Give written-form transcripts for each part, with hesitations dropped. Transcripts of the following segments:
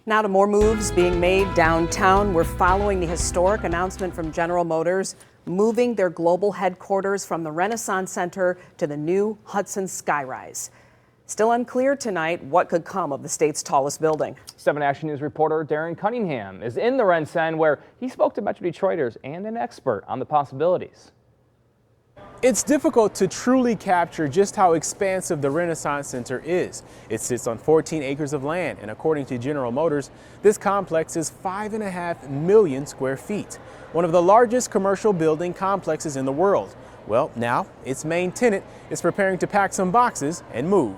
Now to more moves being made downtown. We're following the historic announcement from General Motors moving their global headquarters from the RenCen Center to the new Hudson skyrise. Still unclear tonight what could come of the state's tallest building. 7 Action News reporter Darren Cunningham is in the RenCen, where he spoke to Metro Detroiters and an expert on the possibilities. It's difficult to truly capture just how expansive the RenCen Center is. It sits on 14 acres of land, and according to General Motors, this complex is 5.5 million square feet, one of the largest commercial building complexes in the world. Well, now its main tenant is preparing to pack some boxes and move.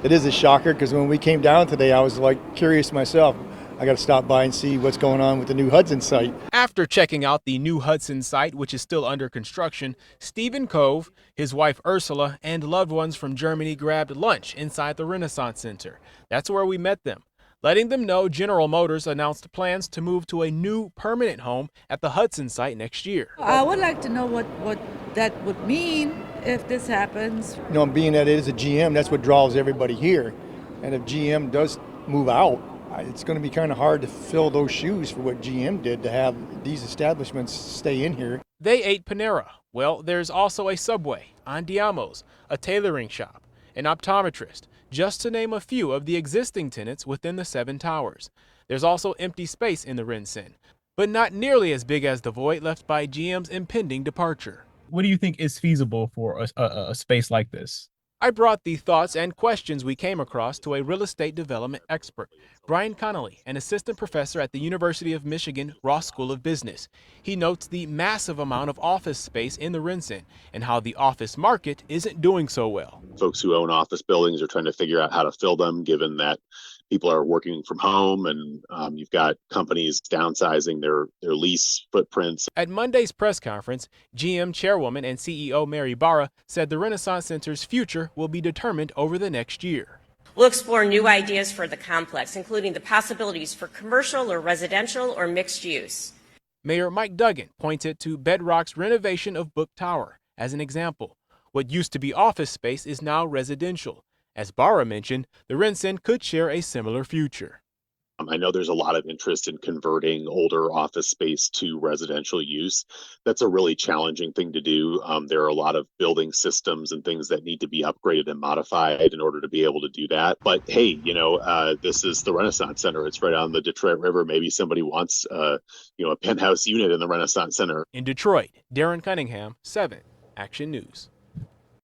It is a shocker because when we came down today, I was curious myself. I got to stop by and see what's going on with the new Hudson site. After checking out the new Hudson site, which is still under construction, Stephen Cove, his wife Ursula, and loved ones from Germany grabbed lunch inside the RenCen Center. That's where we met them, letting them know General Motors announced plans to move to a new permanent home at the Hudson site next year. I would like to know what that would mean if this happens. You know, being that it is a GM, that's what draws everybody here. And if GM does move out, it's going to be kind of hard to fill those shoes for what GM did to have these establishments stay in here. They ate Panera. Well, there's also a Subway, Andiamo's, a tailoring shop, an optometrist, just to name a few of the existing tenants within the 7 towers. There's also empty space in the RenCen, but not nearly as big as the void left by GM's impending departure. What do you think is feasible for a space like this? I brought the thoughts and questions we came across to a real estate development expert, Brian Connolly, an assistant professor at the University of Michigan Ross School of Business. He notes the massive amount of office space in the RenCen and how the office market isn't doing so well. Folks who own office buildings are trying to figure out how to fill them, given that people are working from home, and you've got companies downsizing their lease footprints. At Monday's press conference, GM chairwoman and CEO Mary Barra said the RenCen Center's future will be determined over the next year. We'll explore new ideas for the complex, including the possibilities for commercial or residential or mixed use. Mayor Mike Duggan pointed to Bedrock's renovation of Book Tower as an example. What used to be office space is now residential. As Barra mentioned, the RenCen could share a similar future. I know there's a lot of interest in converting older office space to residential use. That's a really challenging thing to do. There are a lot of building systems and things that need to be upgraded and modified in order to be able to do that. But hey, this is the RenCen Center. It's right on the Detroit River. Maybe somebody wants, a penthouse unit in the RenCen Center. In Detroit, Darren Cunningham, 7 Action News.